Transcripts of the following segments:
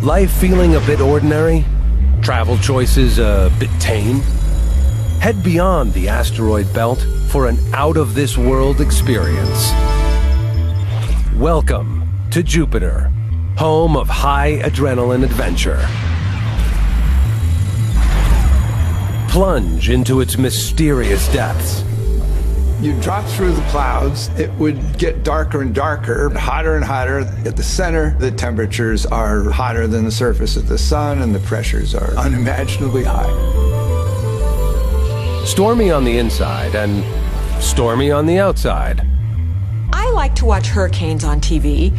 Life feeling a bit ordinary? Travel choices a bit tame? Head beyond the asteroid belt for an out-of-this-world experience. Welcome to Jupiter, home of high adrenaline adventure. Plunge into its mysterious depths. You drop through the clouds, it would get darker and darker, hotter and hotter. At the center, the temperatures are hotter than the surface of the sun, and the pressures are unimaginably high. Stormy on the inside and stormy on the outside. I like to watch hurricanes on TV.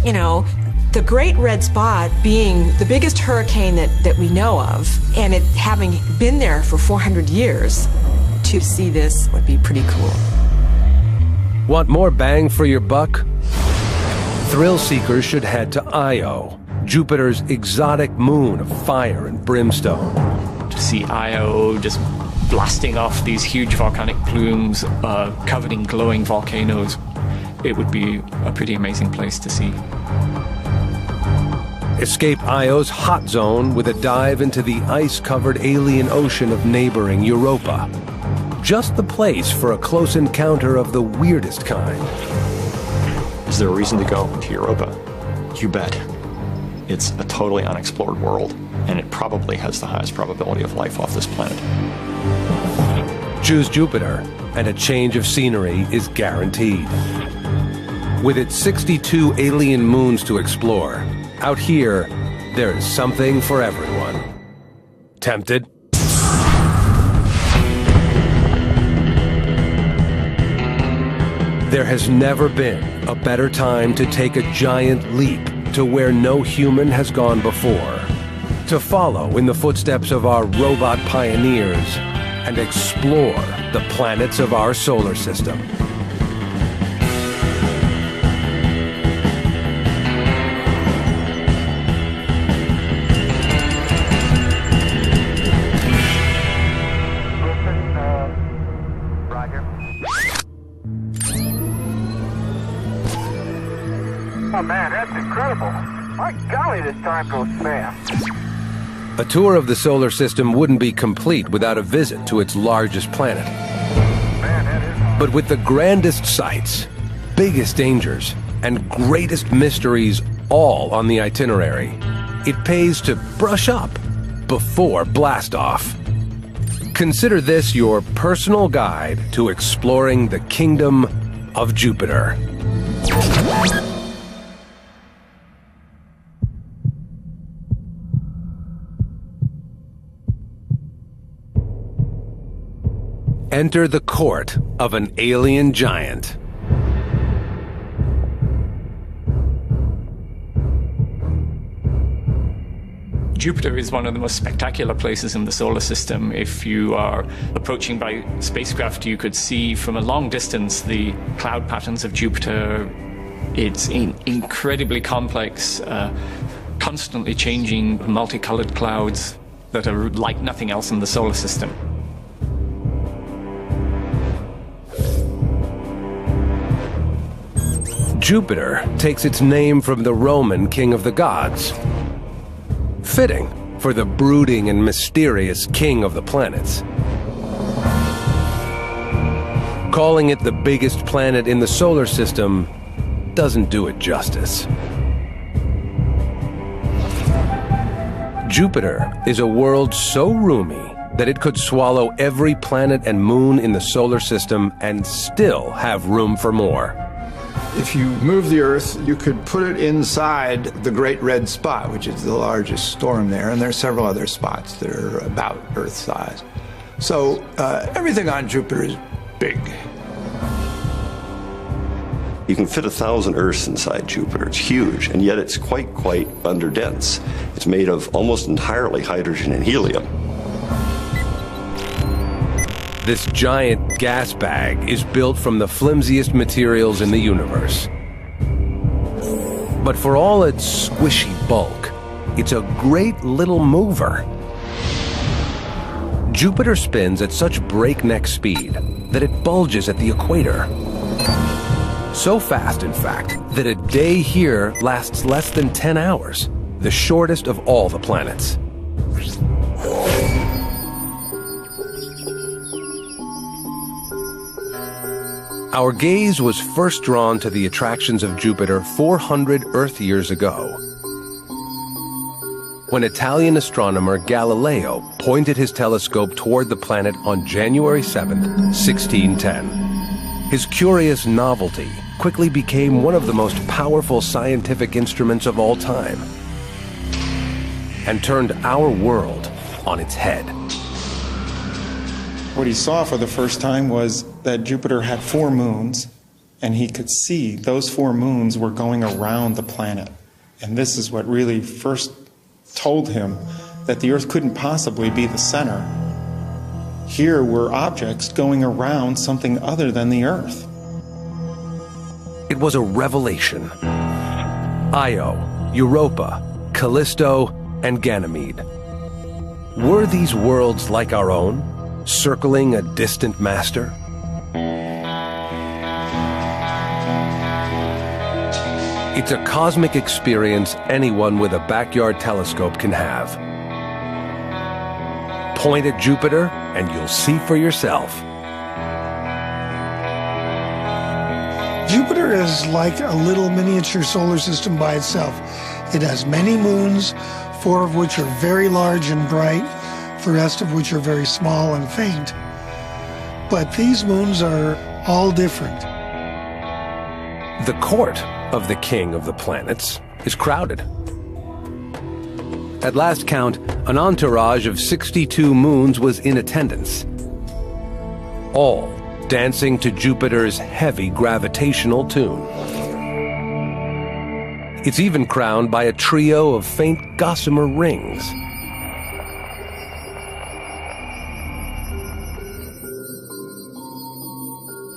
You know, the Great Red Spot being the biggest hurricane that we know of, and it having been there for 400 years. To see this would be pretty cool. Want more bang for your buck? Thrill seekers should head to Io, Jupiter's exotic moon of fire and brimstone. To see Io just blasting off these huge volcanic plumes covered in glowing volcanoes, it would be a pretty amazing place to see. Escape Io's hot zone with a dive into the ice-covered alien ocean of neighboring Europa. Just the place for a close encounter of the weirdest kind. Is there a reason to go to Europa? You bet. It's a totally unexplored world, and it probably has the highest probability of life off this planet. Choose Jupiter, and a change of scenery is guaranteed. With its 62 alien moons to explore, out here, there is something for everyone. Tempted? There has never been a better time to take a giant leap to where no human has gone before. To follow in the footsteps of our robot pioneers and explore the planets of our solar system. Oh man, that's incredible. My golly, this time goes fast. A tour of the solar system wouldn't be complete without a visit to its largest planet. But with the grandest sights, biggest dangers, and greatest mysteries all on the itinerary, it pays to brush up before blast-off. Consider this your personal guide to exploring the kingdom of Jupiter. Enter the court of an alien giant. Jupiter is one of the most spectacular places in the solar system. If you are approaching by spacecraft, you could see from a long distance the cloud patterns of Jupiter. It's incredibly complex, constantly changing multicolored clouds that are like nothing else in the solar system. Jupiter takes its name from the Roman king of the gods. Fitting for the brooding and mysterious king of the planets. Calling it the biggest planet in the solar system doesn't do it justice. Jupiter is a world so roomy that it could swallow every planet and moon in the solar system and still have room for more. If you move the Earth, you could put it inside the Great Red Spot, which is the largest storm there, and there are several other spots that are about Earth size. So everything on Jupiter is big. You can fit 1,000 Earths inside Jupiter. It's huge, and yet it's quite underdense. It's made of almost entirely hydrogen and helium. This giant gas bag is built from the flimsiest materials in the universe. But for all its squishy bulk, it's a great little mover. Jupiter spins at such breakneck speed that it bulges at the equator. So fast, in fact, that a day here lasts less than 10 hours. the shortest of all the planets. Our gaze was first drawn to the attractions of Jupiter 400 Earth years ago, when Italian astronomer Galileo pointed his telescope toward the planet on January 7, 1610. His curious novelty quickly became one of the most powerful scientific instruments of all time, and turned our world on its head. What he saw for the first time was that Jupiter had 4 moons, and he could see those 4 moons were going around the planet. And this is what really first told him that the Earth couldn't possibly be the center. Here were objects going around something other than the Earth. It was a revelation. Io, Europa, Callisto, and Ganymede. Were these worlds like our own, circling a distant master? It's a cosmic experience anyone with a backyard telescope can have. Point at Jupiter and you'll see for yourself. Jupiter is like a little miniature solar system by itself. It has many moons, 4 of which are very large and bright, the rest of which are very small and faint. But these moons are all different. The court of the king of the planets is crowded. At last count, an entourage of 62 moons was in attendance, all dancing to Jupiter's heavy gravitational tune. It's even crowned by a trio of faint gossamer rings.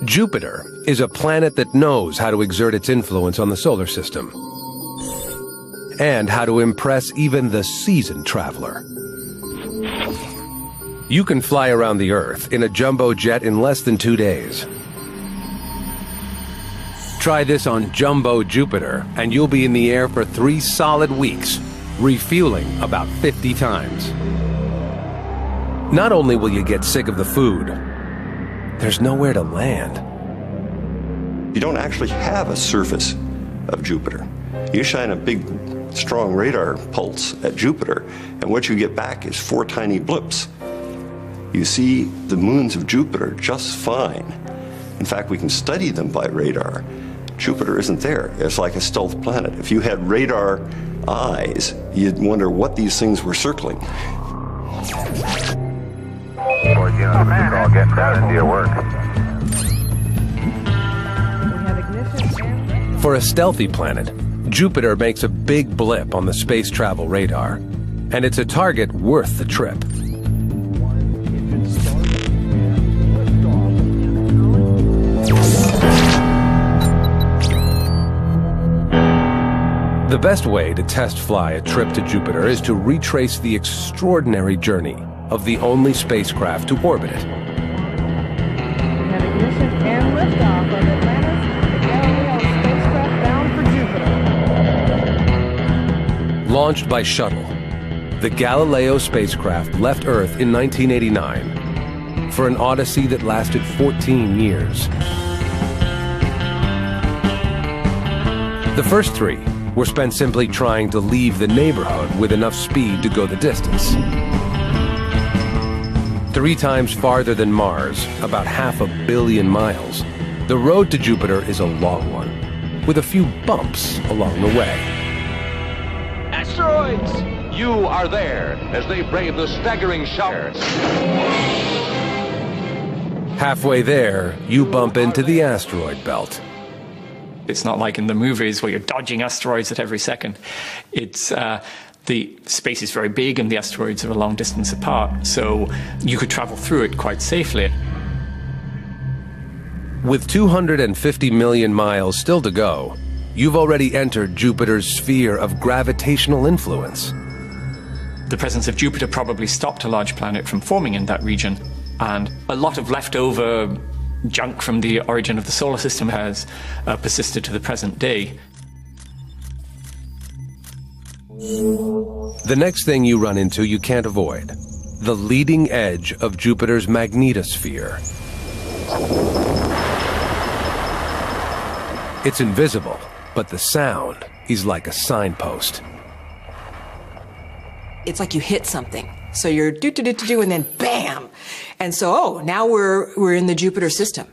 Jupiter is a planet that knows how to exert its influence on the solar system, and how to impress even the seasoned traveler. You can fly around the Earth in a jumbo jet in less than 2 days. Try this on Jumbo Jupiter, and you'll be in the air for 3 solid weeks, refueling about 50 times. Not only will you get sick of the food, there's nowhere to land. You don't actually have a surface of Jupiter. You shine a big, strong radar pulse at Jupiter, and what you get back is 4 tiny blips. You see the moons of Jupiter just fine. In fact, we can study them by radar. Jupiter isn't there. It's like a stealth planet. If you had radar eyes, you'd wonder what these things were circling. I'll get down into your work. For a stealthy planet, Jupiter makes a big blip on the space travel radar, and it's a target worth the trip. The best way to test fly a trip to Jupiter is to retrace the extraordinary journey of the only spacecraft to orbit it. We have ignition and liftoff of Atlantis, the Galileo spacecraft bound for Jupiter. Launched by shuttle, the Galileo spacecraft left Earth in 1989 for an odyssey that lasted 14 years. The first 3 were spent simply trying to leave the neighborhood with enough speed to go the distance. 3 times farther than Mars, about 500 million miles, the road to Jupiter is a long one, with a few bumps along the way. Asteroids! You are there as they brave the staggering showers. Halfway there, you bump into the asteroid belt. It's not like in the movies where you're dodging asteroids at every second. It's the space is very big and the asteroids are a long distance apart, so you could travel through it quite safely. With 250 million miles still to go, you've already entered Jupiter's sphere of gravitational influence. The presence of Jupiter probably stopped a large planet from forming in that region, and a lot of leftover junk from the origin of the solar system has persisted to the present day. The next thing you run into you can't avoid: the leading edge of Jupiter's magnetosphere. It's invisible, but the sound is like a signpost. It's like you hit something. So you're do-do-do-do-do, and then bam! And so, oh, now we're in the Jupiter system.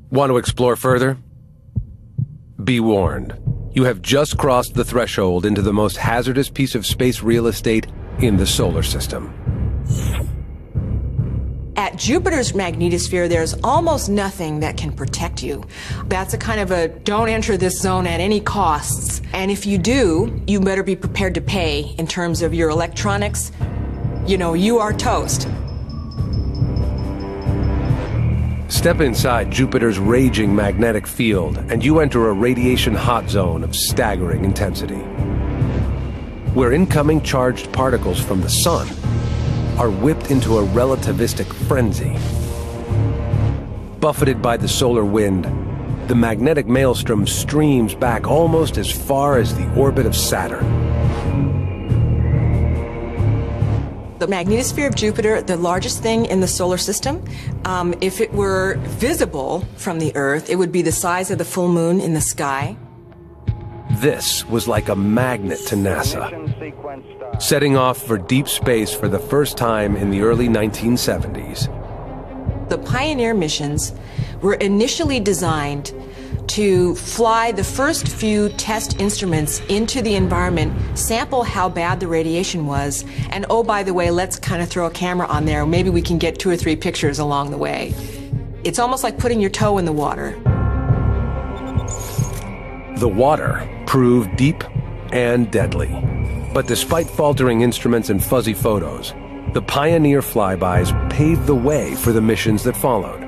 Want to explore further? Be warned. You have just crossed the threshold into the most hazardous piece of space real estate in the solar system. At Jupiter's magnetosphere, there's almost nothing that can protect you. That's a kind of a don't enter this zone at any costs. And if you do, you better be prepared to pay in terms of your electronics. You know, you are toast. Step inside Jupiter's raging magnetic field, and you enter a radiation hot zone of staggering intensity, where incoming charged particles from the sun are whipped into a relativistic frenzy. Buffeted by the solar wind, the magnetic maelstrom streams back almost as far as the orbit of Saturn. The magnetosphere of Jupiter, the largest thing in the solar system, if it were visible from the Earth, it would be the size of the full moon in the sky. This was like a magnet to NASA, setting off for deep space for the first time in the early 1970s. The Pioneer missions were initially designed to fly the first few test instruments into the environment, sample how bad the radiation was, and oh, by the way, let's kind of throw a camera on there. Maybe we can get 2 or 3 pictures along the way. It's almost like putting your toe in the water. The water proved deep and deadly. But despite faltering instruments and fuzzy photos, the Pioneer flybys paved the way for the missions that followed.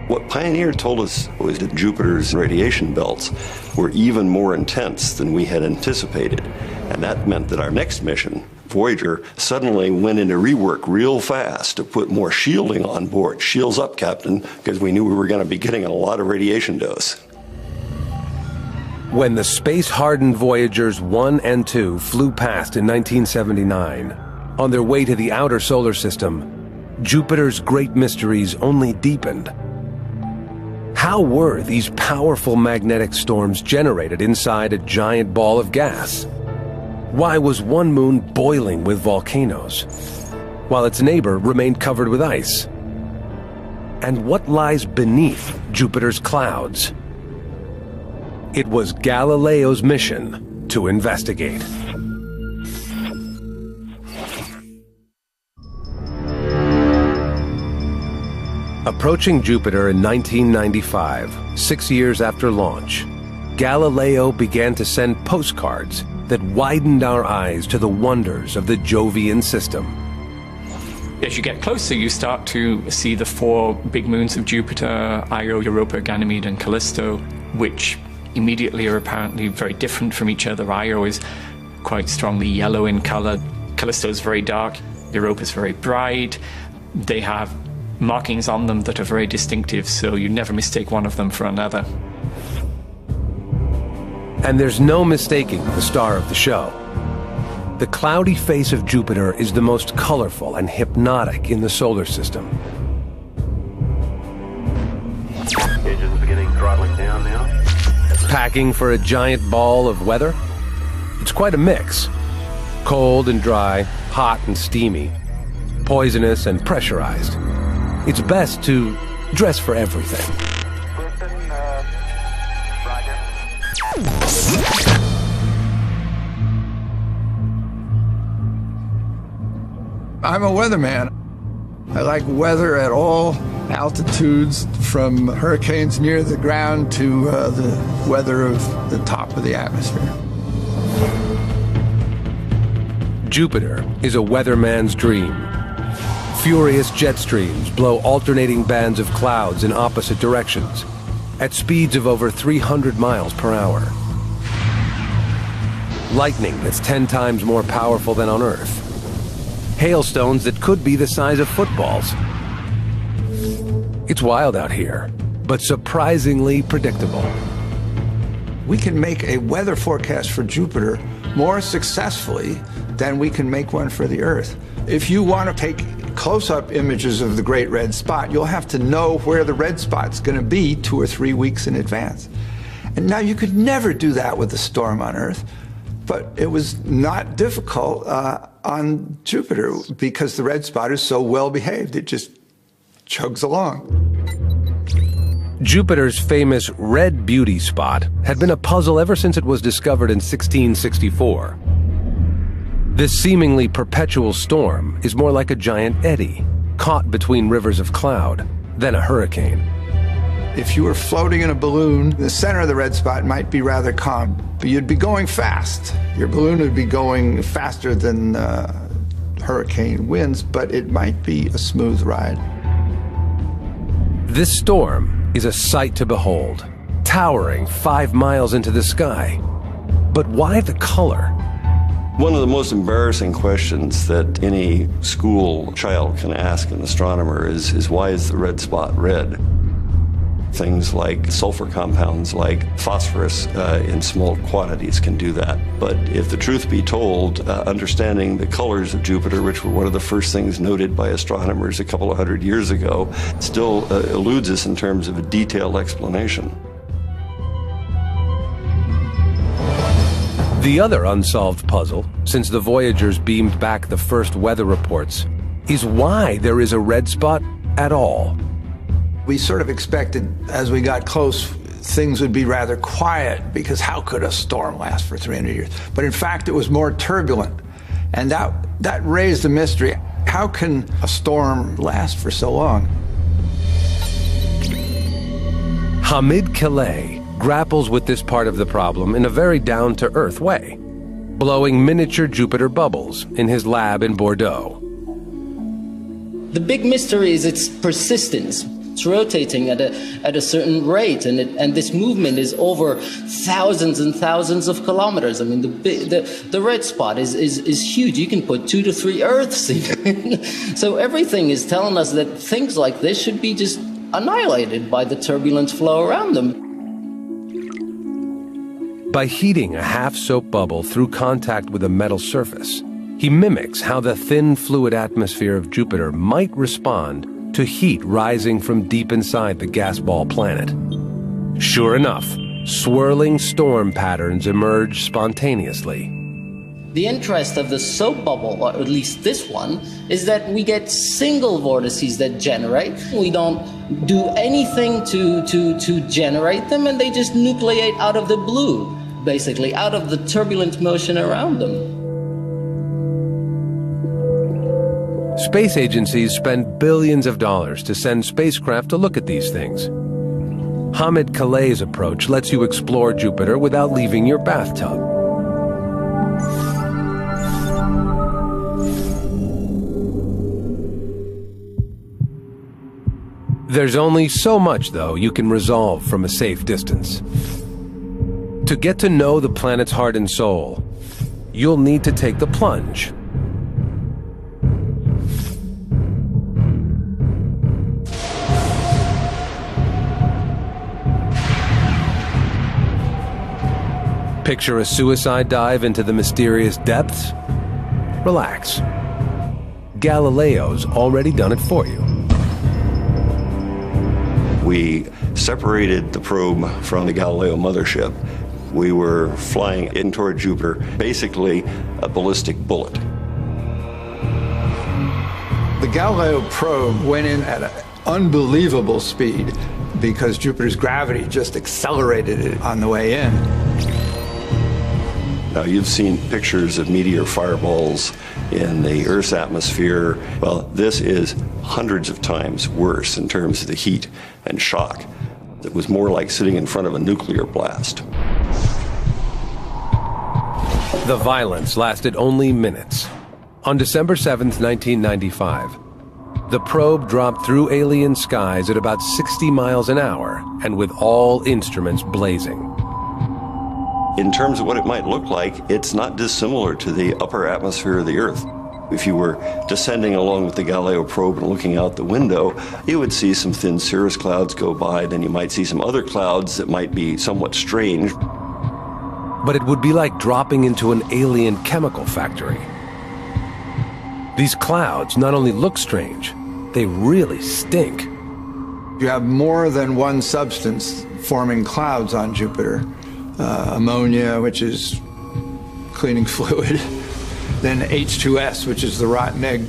What Pioneer told us was that Jupiter's radiation belts were even more intense than we had anticipated. And that meant that our next mission, Voyager, suddenly went into rework real fast to put more shielding on board. Shields up, Captain, because we knew we were going to be getting a lot of radiation dose. When the space-hardened Voyagers 1 and 2 flew past in 1979, on their way to the outer solar system, Jupiter's great mysteries only deepened. How were these powerful magnetic storms generated inside a giant ball of gas? Why was one moon boiling with volcanoes, while its neighbor remained covered with ice? And what lies beneath Jupiter's clouds? It was Galileo's mission to investigate. Approaching Jupiter in 1995, 6 years after launch, Galileo began to send postcards that widened our eyes to the wonders of the Jovian system. As you get closer, you start to see the 4 big moons of Jupiter, Io, Europa, Ganymede, and Callisto, which immediately are apparently very different from each other. Io is quite strongly yellow in color. Callisto is very dark. Europa is very bright. They have markings on them that are very distinctive, so you never mistake one of them for another. And there's no mistaking the star of the show. The cloudy face of Jupiter is the most colorful and hypnotic in the solar system. Engines beginning throttling down now. Packing for a giant ball of weather? It's quite a mix. Cold and dry, hot and steamy, poisonous and pressurized. It's best to dress for everything. I'm a weatherman. I like weather at all altitudes, from hurricanes near the ground to the weather of the top of the atmosphere. Jupiter is a weatherman's dream. Furious jet streams blow alternating bands of clouds in opposite directions at speeds of over 300 miles per hour. Lightning that's 10 times more powerful than on Earth. Hailstones that could be the size of footballs. It's wild out here, but surprisingly predictable. We can make a weather forecast for Jupiter more successfully than we can make one for the Earth. If you want to take close-up images of the Great Red Spot, you'll have to know where the red spot's going to be 2 or 3 weeks in advance. And now you could never do that with a storm on Earth, but it was not difficult on Jupiter because the red spot is so well behaved. It just chugs along. Jupiter's famous red beauty spot had been a puzzle ever since it was discovered in 1664. This seemingly perpetual storm is more like a giant eddy, caught between rivers of cloud, than a hurricane. If you were floating in a balloon, the center of the red spot might be rather calm, but you'd be going fast. Your balloon would be going faster than hurricane winds, but it might be a smooth ride. This storm is a sight to behold, towering 5 miles into the sky. But why the color? One of the most embarrassing questions that any school child can ask an astronomer is why is the red spot red? Things like sulfur compounds like phosphorus in small quantities can do that. But if the truth be told, understanding the colors of Jupiter, which were one of the first things noted by astronomers a couple of hundred years ago, still eludes us in terms of a detailed explanation. The other unsolved puzzle, since the Voyagers beamed back the first weather reports, is why there is a red spot at all. We sort of expected, as we got close, things would be rather quiet, because how could a storm last for 300 years? But in fact, it was more turbulent, and that raised a mystery. How can a storm last for so long? Hamid Calais grapples with this part of the problem in a very down-to-earth way, blowing miniature Jupiter bubbles in his lab in Bordeaux. The big mystery is its persistence. It's rotating at a certain rate, and this movement is over thousands and thousands of kilometers. I mean, the red spot is huge. You can put 2 to 3 Earths in. So everything is telling us that things like this should be just annihilated by the turbulent flow around them. By heating a half-soap bubble through contact with a metal surface, he mimics how the thin fluid atmosphere of Jupiter might respond to heat rising from deep inside the gas ball planet. Sure enough, swirling storm patterns emerge spontaneously. The interest of the soap bubble, or at least this one, is that we get single vortices that generate. We don't do anything to generate them, and they just nucleate out of the blue, basically, out of the turbulent motion around them. Space agencies spend billions of dollars to send spacecraft to look at these things. Hamid Calais' approach lets you explore Jupiter without leaving your bathtub. There's only so much, though, you can resolve from a safe distance. To get to know the planet's heart and soul, you'll need to take the plunge. Picture a suicide dive into the mysterious depths? Relax. Galileo's already done it for you. We separated the probe from the Galileo mothership. We were flying in toward Jupiter, basically a ballistic bullet. The Galileo probe went in at an unbelievable speed because Jupiter's gravity just accelerated it on the way in. Now, you've seen pictures of meteor fireballs in the Earth's atmosphere. Well, this is hundreds of times worse in terms of the heat and shock. It was more like sitting in front of a nuclear blast. The violence lasted only minutes. On December 7th, 1995, the probe dropped through alien skies at about 60 miles an hour and with all instruments blazing. In terms of what it might look like, it's not dissimilar to the upper atmosphere of the Earth. If you were descending along with the Galileo probe and looking out the window, you would see some thin cirrus clouds go by, then you might see some other clouds that might be somewhat strange. but it would be like dropping into an alien chemical factory. These clouds not only look strange, they really stink. You have more than one substance forming clouds on Jupiter. Ammonia, which is cleaning fluid, then H2S, which is the rotten egg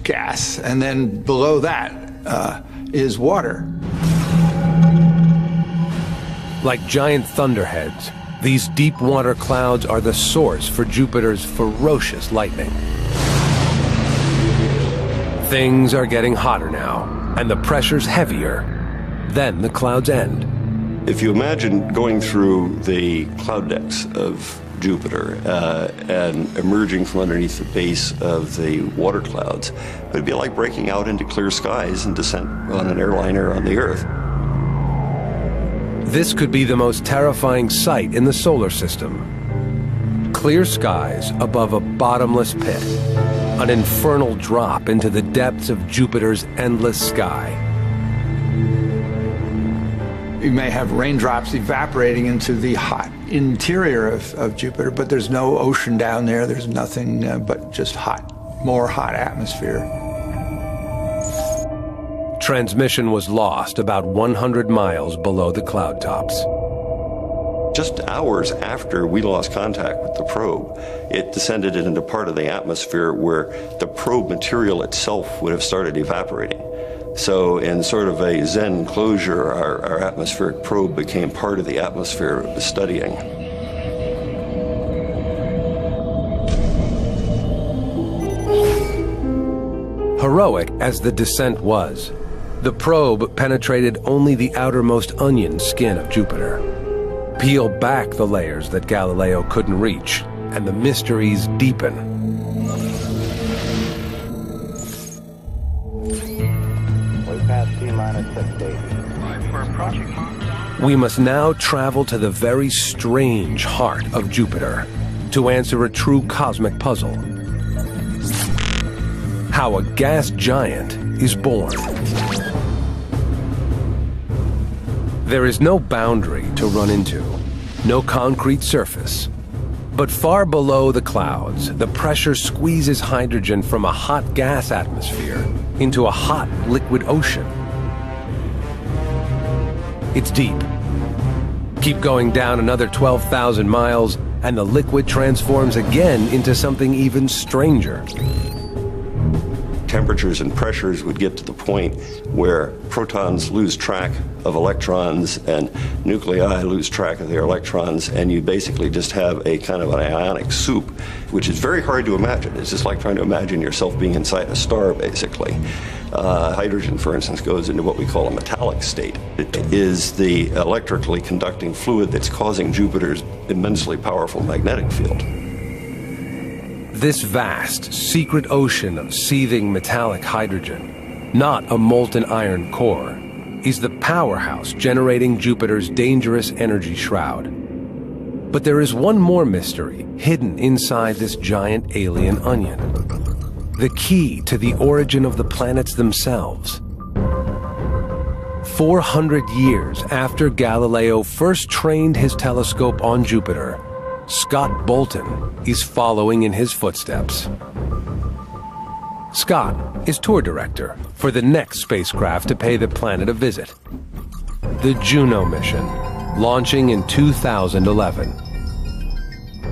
gas, and then below that is water. Like giant thunderheads, these deep water clouds are the source for Jupiter's ferocious lightning. Things are getting hotter now, and the pressure's heavier. Then the clouds end. If you imagine going through the cloud decks of Jupiter and emerging from underneath the base of the water clouds, it would be like breaking out into clear skies and descent on an airliner on the Earth. This could be the most terrifying sight in the solar system. Clear skies above a bottomless pit, an infernal drop into the depths of Jupiter's endless sky. You may have raindrops evaporating into the hot interior of Jupiter, but there's no ocean down there. There's nothing but just more hot atmosphere. Transmission was lost about 100 miles below the cloud tops. Just hours after we lost contact with the probe, it descended into part of the atmosphere where the probe material itself would have started evaporating. So in sort of a Zen closure, our atmospheric probe became part of the atmosphere it was studying. Heroic as the descent was, the probe penetrated only the outermost onion skin of Jupiter. Peel back the layers that Galileo couldn't reach, and the mysteries deepen. We must now travel to the very strange heart of Jupiter to answer a true cosmic puzzle. How a gas giant is born. There is no boundary to run into, no concrete surface. But far below the clouds, the pressure squeezes hydrogen from a hot gas atmosphere into a hot liquid ocean. It's deep. Keep going down another 12,000 miles, and the liquid transforms again into something even stranger. Temperatures and pressures would get to the point where protons lose track of electrons and nuclei lose track of their electrons, and you basically just have a kind of an ionic soup, which is very hard to imagine. It's just like trying to imagine yourself being inside a star, basically. Hydrogen, for instance, goes into what we call a metallic state. It is the electrically conducting fluid that's causing Jupiter's immensely powerful magnetic field. This vast, secret ocean of seething metallic hydrogen, not a molten iron core, is the powerhouse generating Jupiter's dangerous energy shroud. But there is one more mystery hidden inside this giant alien onion. The key to the origin of the planets themselves. 400 years after Galileo first trained his telescope on Jupiter, Scott Bolton is following in his footsteps. Scott is tour director for the next spacecraft to pay the planet a visit. The Juno mission, launching in 2011.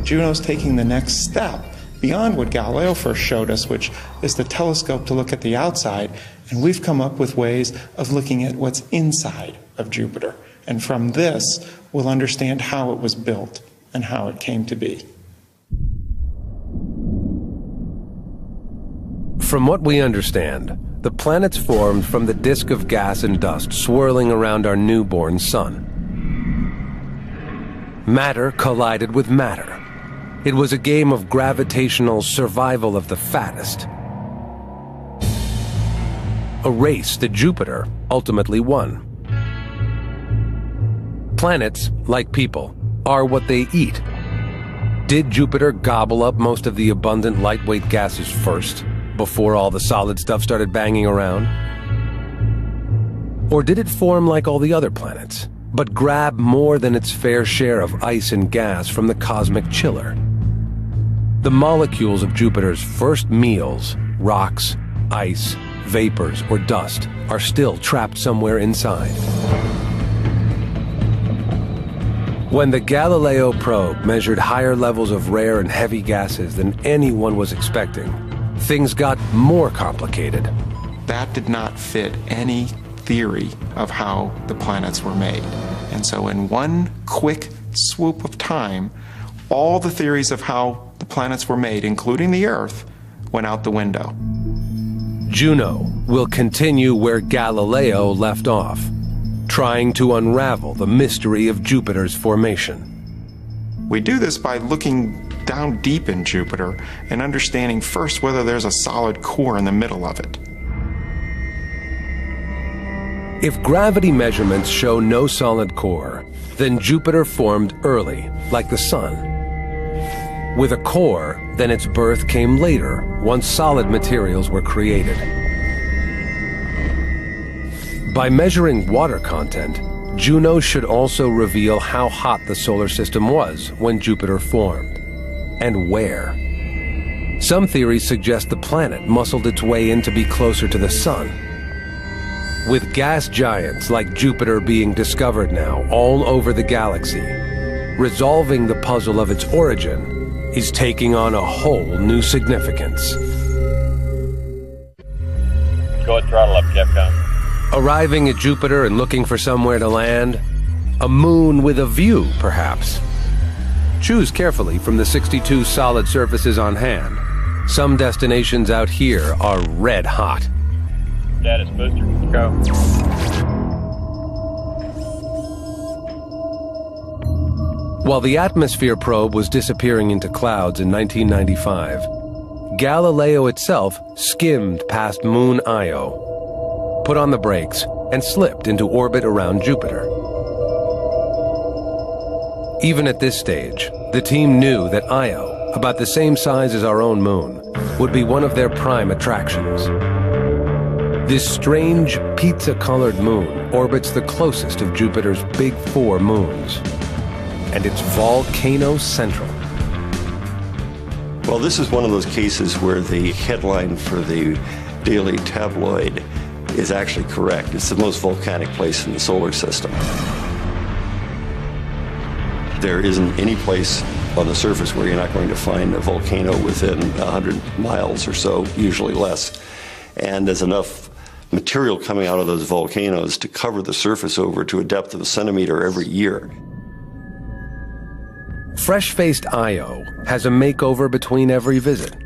Juno's taking the next step beyond what Galileo first showed us, which is the telescope to look at the outside, and we've come up with ways of looking at what's inside of Jupiter. And from this, we'll understand how it was built and how it came to be. From what we understand, the planets formed from the disk of gas and dust swirling around our newborn sun. Matter collided with matter. It was a game of gravitational survival of the fattest. A race that Jupiter ultimately won. Planets, like people, are what they eat. Did Jupiter gobble up most of the abundant lightweight gases first, before all the solid stuff started banging around? Or did it form like all the other planets, but grab more than its fair share of ice and gas from the cosmic chiller. The molecules of Jupiter's first meals, rocks, ice, vapors, or dust, are still trapped somewhere inside. When the Galileo probe measured higher levels of rare and heavy gases than anyone was expecting, things got more complicated. That did not fit any theory of how the planets were made. And so in one quick swoop of time, all the theories of how the planets were made, including the Earth, went out the window. Juno will continue where Galileo left off, trying to unravel the mystery of Jupiter's formation. We do this by looking down deep in Jupiter and understanding first whether there's a solid core in the middle of it. If gravity measurements show no solid core, then Jupiter formed early, like the Sun. With a core, then its birth came later, once solid materials were created. By measuring water content, Juno should also reveal how hot the solar system was when Jupiter formed, and where. Some theories suggest the planet muscled its way in to be closer to the Sun. With gas giants like Jupiter being discovered now all over the galaxy, resolving the puzzle of its origin is taking on a whole new significance. Go ahead, throttle up, Capcom. Arriving at Jupiter and looking for somewhere to land? A moon with a view, perhaps. Choose carefully from the 62 solid surfaces on hand. Some destinations out here are red hot. Status booster, go. While the atmosphere probe was disappearing into clouds in 1995, Galileo itself skimmed past Moon Io, put on the brakes, and slipped into orbit around Jupiter. Even at this stage, the team knew that Io, about the same size as our own moon, would be one of their prime attractions. This strange, pizza-colored moon orbits the closest of Jupiter's big 4 moons, and it's volcano central. Well, this is one of those cases where the headline for the daily tabloid is actually correct. It's the most volcanic place in the solar system. There isn't any place on the surface where you're not going to find a volcano within 100 miles or so, usually less. And there's enough material coming out of those volcanoes to cover the surface over to a depth of a centimeter every year. Fresh-faced Io has a makeover between every visit.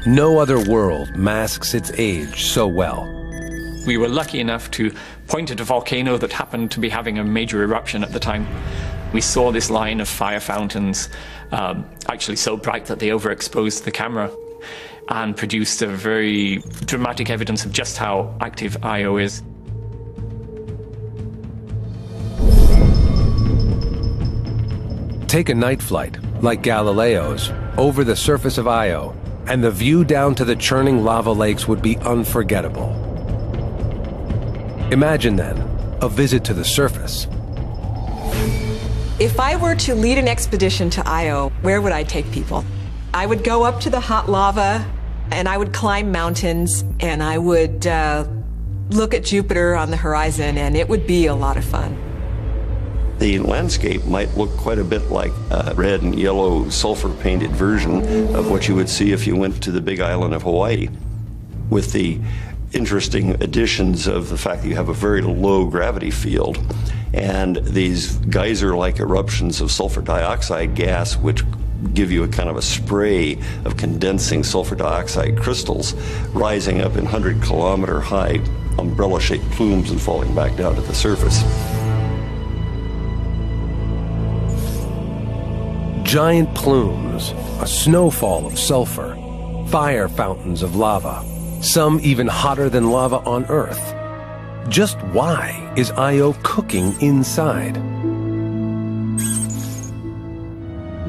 No other world masks its age so well. We were lucky enough to point at a volcano that happened to be having a major eruption at the time. We saw this line of fire fountains, actually so bright that they overexposed the camera, and produced a very dramatic evidence of just how active Io is. Take a night flight, like Galileo's, over the surface of Io, and the view down to the churning lava lakes would be unforgettable. Imagine then, a visit to the surface. If I were to lead an expedition to Io, where would I take people? I would go up to the hot lava, and I would climb mountains, and I would look at Jupiter on the horizon, and it would be a lot of fun. The landscape might look quite a bit like a red and yellow sulfur-painted version of what you would see if you went to the big island of Hawaii, with the interesting additions of the fact that you have a very low gravity field and these geyser-like eruptions of sulfur dioxide gas, which give you a kind of a spray of condensing sulfur dioxide crystals rising up in 100-kilometer high umbrella-shaped plumes and falling back down to the surface. Giant plumes, a snowfall of sulfur, fire fountains of lava, some even hotter than lava on Earth. Just why is Io cooking inside?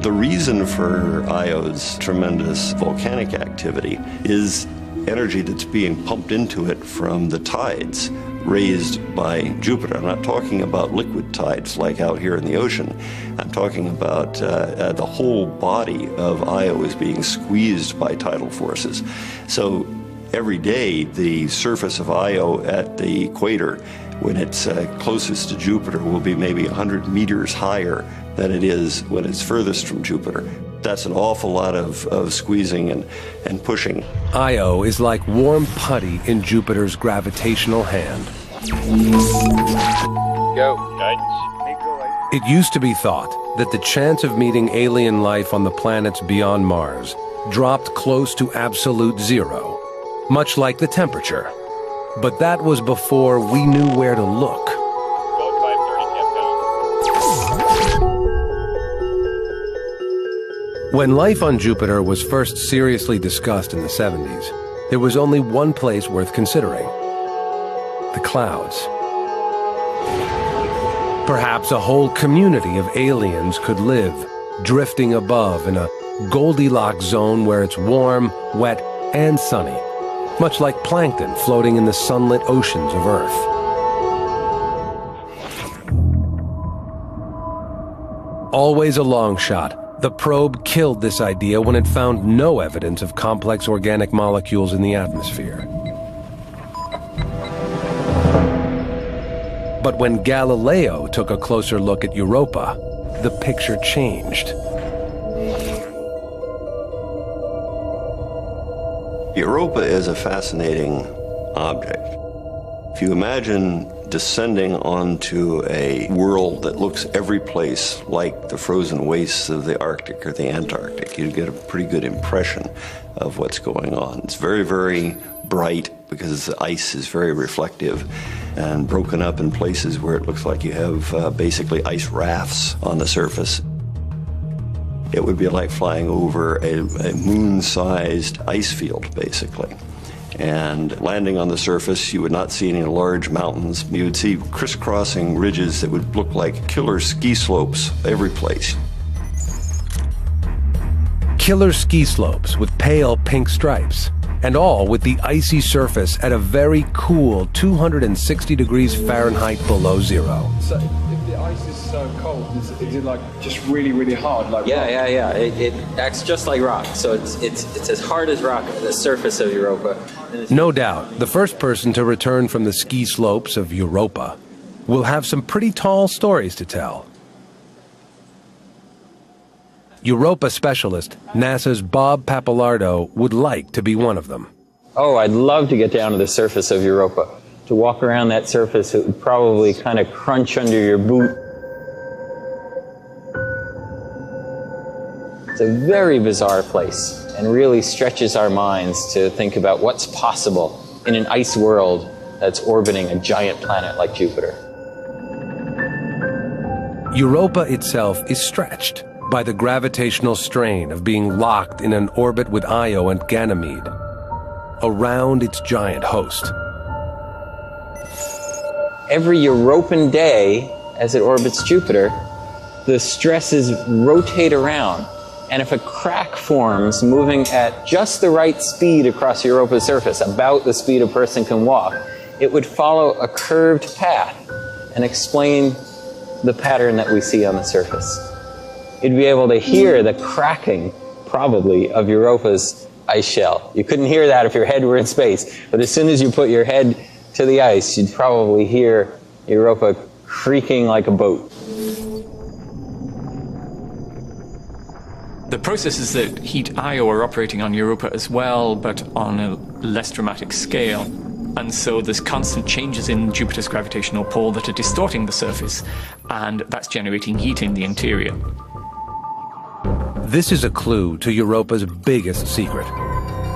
The reason for Io's tremendous volcanic activity is energy that's being pumped into it from the tides raised by Jupiter. I'm not talking about liquid tides like out here in the ocean. I'm talking about the whole body of Io is being squeezed by tidal forces. So every day, the surface of Io at the equator, when it's closest to Jupiter, will be maybe 100 meters higher than it is when it's furthest from Jupiter. That's an awful lot of squeezing and pushing. Io is like warm putty in Jupiter's gravitational hand. Go. Guidance. It used to be thought that the chance of meeting alien life on the planets beyond Mars dropped close to absolute zero, much like the temperature. But that was before we knew where to look. When life on Jupiter was first seriously discussed in the 70s, there was only one place worth considering: the clouds. Perhaps a whole community of aliens could live, drifting above in a Goldilocks zone where it's warm, wet, and sunny, much like plankton floating in the sunlit oceans of Earth. Always a long shot, the probe killed this idea when it found no evidence of complex organic molecules in the atmosphere. But when Galileo took a closer look at Europa, the picture changed. Europa is a fascinating object. If you imagine descending onto a world that looks every place like the frozen wastes of the Arctic or the Antarctic, you get a pretty good impression of what's going on. It's very, very bright because the ice is very reflective and broken up in places where it looks like you have basically ice rafts on the surface. It would be like flying over a moon-sized ice field, basically. And landing on the surface, you would not see any large mountains. You would see crisscrossing ridges that would look like killer ski slopes every place. Killer ski slopes with pale pink stripes, and all with the icy surface at a very cool 260 degrees Fahrenheit below zero. So if the ice is so cold, is it like just really, really hard? Like yeah. It acts just like rock. So it's as hard as rock at the surface of Europa. No doubt, the first person to return from the ski slopes of Europa will have some pretty tall stories to tell. Europa specialist, NASA's Bob Pappalardo, would like to be one of them. Oh, I'd love to get down to the surface of Europa. To walk around that surface, it would probably kind of crunch under your boot. It's a very bizarre place and really stretches our minds to think about what's possible in an ice world that's orbiting a giant planet like Jupiter. Europa itself is stretched by the gravitational strain of being locked in an orbit with Io and Ganymede around its giant host. Every Europan day, as it orbits Jupiter, the stresses rotate around. And if a crack forms moving at just the right speed across Europa's surface, about the speed a person can walk, it would follow a curved path and explain the pattern that we see on the surface. You'd be able to hear the cracking, probably, of Europa's ice shell. You couldn't hear that if your head were in space, but as soon as you put your head to the ice, you'd probably hear Europa creaking like a boat. The processes that heat Io are operating on Europa as well, but on a less dramatic scale. And so there's constant changes in Jupiter's gravitational pull that are distorting the surface, and that's generating heat in the interior. This is a clue to Europa's biggest secret.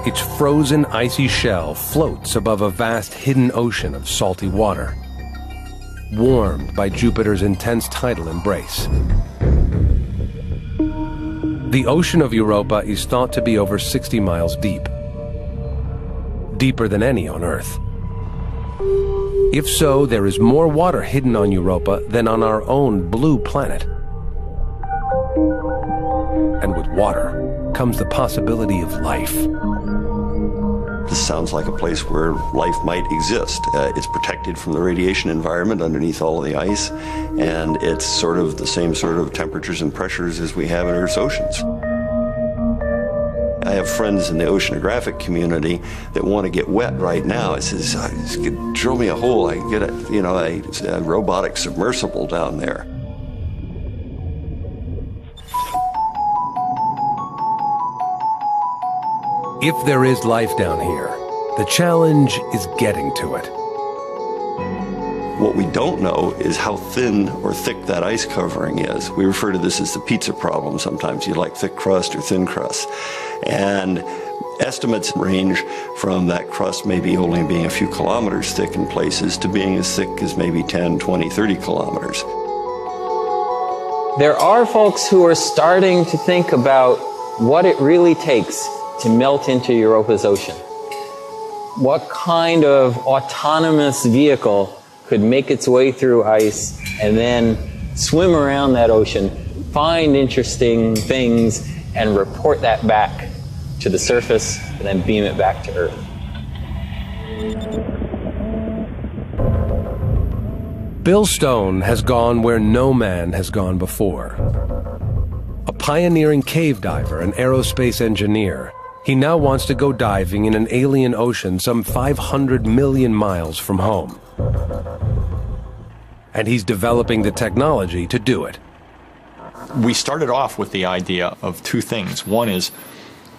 Its frozen icy shell floats above a vast hidden ocean of salty water, warmed by Jupiter's intense tidal embrace. The ocean of Europa is thought to be over 60 miles deep, deeper than any on Earth. If so, there is more water hidden on Europa than on our own blue planet. And with water comes the possibility of life. The This sounds like a place where life might exist. It's protected from the radiation environment underneath all of the ice, and it's sort of the same sort of temperatures and pressures as we have in Earth's oceans. I have friends in the oceanographic community that want to get wet right now. It says, drill me a hole, I can get a robotic submersible down there. If there is life down here, the challenge is getting to it. What we don't know is how thin or thick that ice covering is. We refer to this as the pizza problem. Sometimes you like thick crust or thin crust. And estimates range from that crust maybe only being a few kilometers thick in places to being as thick as maybe 10, 20, 30 kilometers. There are folks who are starting to think about what it really takes to melt into Europa's ocean. What kind of autonomous vehicle could make its way through ice and then swim around that ocean, find interesting things, and report that back to the surface, and then beam it back to Earth? Bill Stone has gone where no man has gone before. A pioneering cave diver and aerospace engineer, he now wants to go diving in an alien ocean some 500 million miles from home. And he's developing the technology to do it. We started off with the idea of two things. One is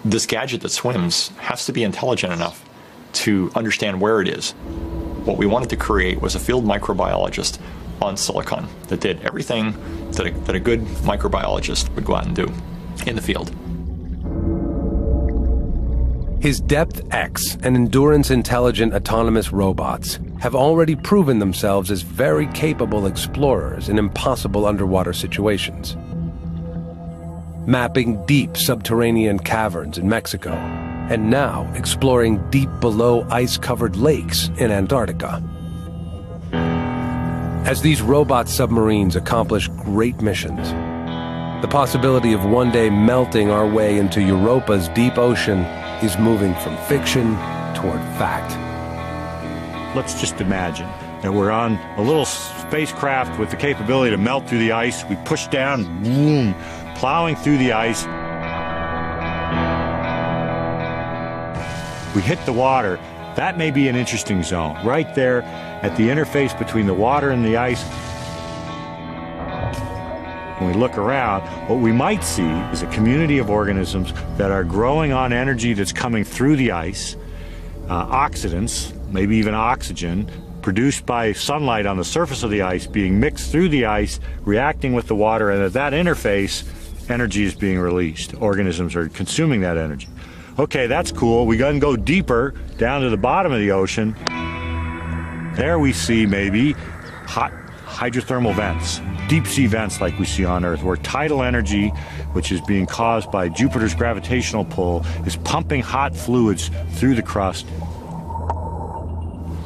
this gadget that swims has to be intelligent enough to understand where it is. What we wanted to create was a field microbiologist on silicon that did everything that a good microbiologist would go out and do in the field. His Depth X and Endurance Intelligent Autonomous robots have already proven themselves as very capable explorers in impossible underwater situations. Mapping deep subterranean caverns in Mexico, and now exploring deep below ice-covered lakes in Antarctica. As these robot submarines accomplish great missions, the possibility of one day melting our way into Europa's deep ocean is moving from fiction toward fact. Let's just imagine that we're on a little spacecraft with the capability to melt through the ice. We push down, boom, plowing through the ice. We hit the water. That may be an interesting zone, right there at the interface between the water and the ice. When we look around, what we might see is a community of organisms that are growing on energy that's coming through the ice, oxidants, maybe even oxygen, produced by sunlight on the surface of the ice being mixed through the ice, reacting with the water, and at that interface, energy is being released. Organisms are consuming that energy. Okay, that's cool. We can go deeper down to the bottom of the ocean. There we see maybe hot hydrothermal vents, deep sea vents like we see on Earth, where tidal energy, which is being caused by Jupiter's gravitational pull, is pumping hot fluids through the crust.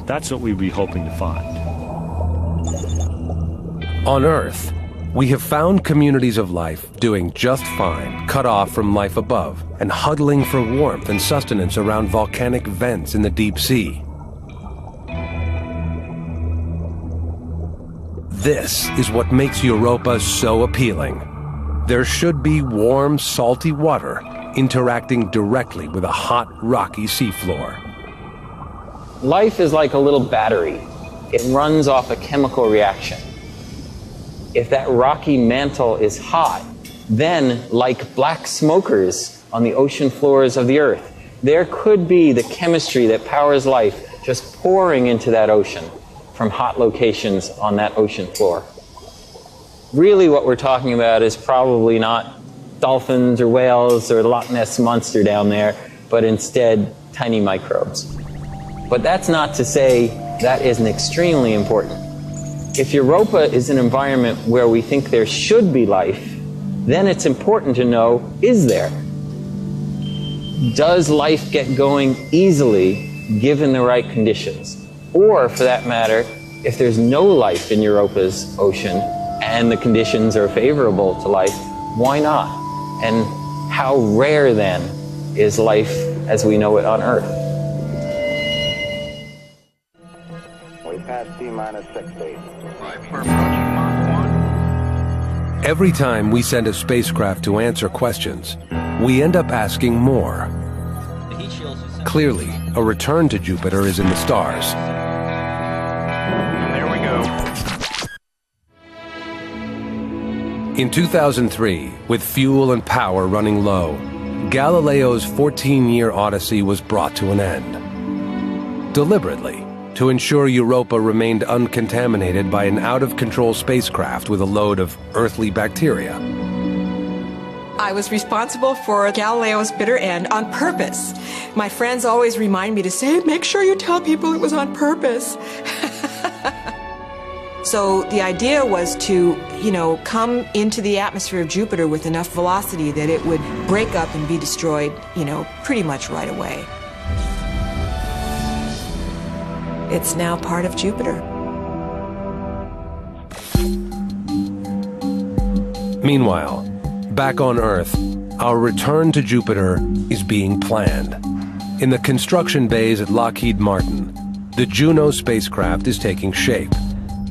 That's what we'd be hoping to find. On Earth, we have found communities of life doing just fine, cut off from life above, and huddling for warmth and sustenance around volcanic vents in the deep sea. This is what makes Europa so appealing. There should be warm, salty water interacting directly with a hot, rocky seafloor. Life is like a little battery. It runs off a chemical reaction. If that rocky mantle is hot, then, like black smokers on the ocean floors of the Earth, there could be the chemistry that powers life just pouring into that ocean from hot locations on that ocean floor. Really what we're talking about is probably not dolphins or whales or Loch Ness Monster down there, but instead tiny microbes. But that's not to say that isn't extremely important. If Europa is an environment where we think there should be life, then it's important to know, is there? Does life get going easily given the right conditions? Or, for that matter, if there's no life in Europa's ocean and the conditions are favorable to life, why not? And how rare, then, is life as we know it on Earth? T-minus 60. We're approaching Mach 1. Every time we send a spacecraft to answer questions, we end up asking more. Clearly, a return to Jupiter is in the stars. And there we go. In 2003, with fuel and power running low, Galileo's 14-year odyssey was brought to an end. Deliberately, to ensure Europa remained uncontaminated by an out-of-control spacecraft with a load of earthly bacteria. I was responsible for Galileo's bitter end on purpose. My friends always remind me to say, make sure you tell people it was on purpose. So the idea was to, come into the atmosphere of Jupiter with enough velocity that it would break up and be destroyed, pretty much right away. It's now part of Jupiter. Meanwhile, back on Earth, our return to Jupiter is being planned. In the construction bays at Lockheed Martin, the Juno spacecraft is taking shape,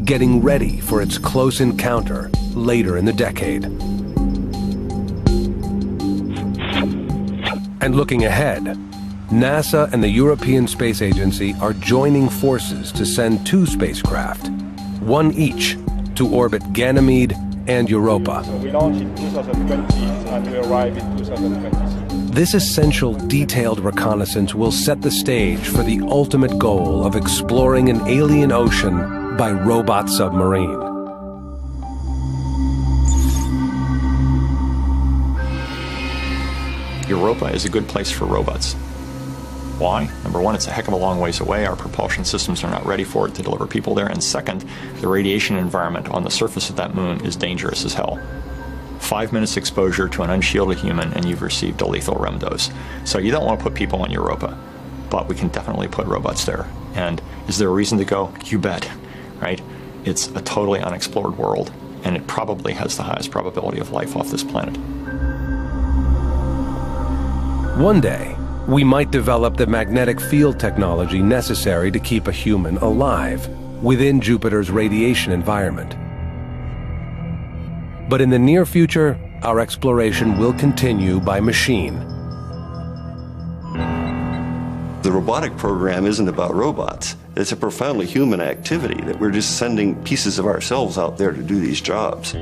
getting ready for its close encounter later in the decade. And looking ahead, NASA and the European Space Agency are joining forces to send 2 spacecraft, one each, to orbit Ganymede and Europa. So we launch in 2020 and we arrive in 2026. This essential detailed reconnaissance will set the stage for the ultimate goal of exploring an alien ocean by robot submarine. Europa is a good place for robots. Why? Number one, it's a heck of a long ways away. Our propulsion systems are not ready for it to deliver people there. And second, the radiation environment on the surface of that moon is dangerous as hell. 5 minutes exposure to an unshielded human and you've received a lethal REM dose. So you don't want to put people on Europa, but we can definitely put robots there. And is there a reason to go? You bet, right? It's a totally unexplored world, and it probably has the highest probability of life off this planet. One day, we might develop the magnetic field technology necessary to keep a human alive within Jupiter's radiation environment. But in the near future, our exploration will continue by machine. The robotic program isn't about robots. It's a profoundly human activity that we're just sending pieces of ourselves out there to do these jobs.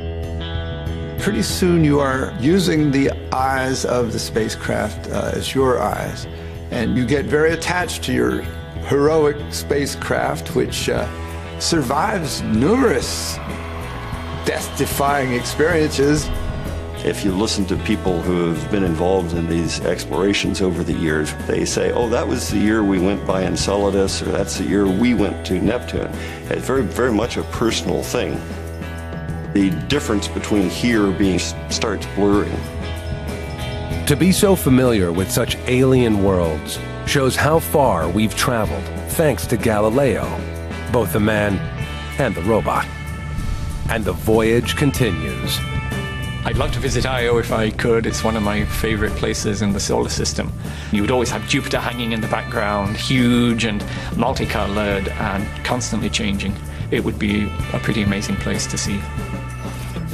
Pretty soon you are using the eyes of the spacecraft as your eyes, and you get very attached to your heroic spacecraft, which survives numerous death-defying experiences. If you listen to people who have been involved in these explorations over the years, they say, oh, that was the year we went by Enceladus, or that's the year we went to Neptune. It's very, very much a personal thing. The difference between here starts blurring. To be so familiar with such alien worlds shows how far we've traveled thanks to Galileo, both the man and the robot. And the voyage continues. I'd love to visit Io if I could. It's one of my favorite places in the solar system. You would always have Jupiter hanging in the background, huge and multicolored and constantly changing. It would be a pretty amazing place to see.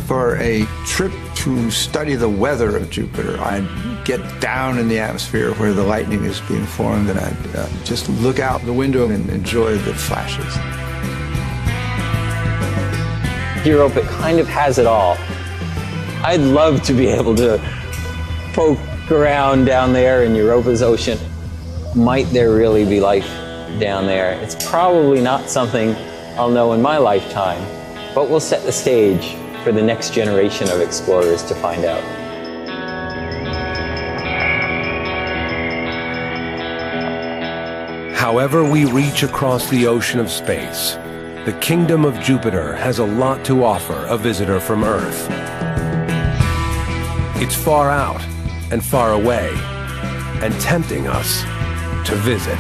For a trip to study the weather of Jupiter, I'd get down in the atmosphere where the lightning is being formed, and I'd just look out the window and enjoy the flashes. Europa kind of has it all. I'd love to be able to poke around down there in Europa's ocean. Might there really be life down there? It's probably not something I'll know in my lifetime, but we'll set the stage for the next generation of explorers to find out. However we reach across the ocean of space, the kingdom of Jupiter has a lot to offer a visitor from Earth. It's far out and far away, and tempting us to visit.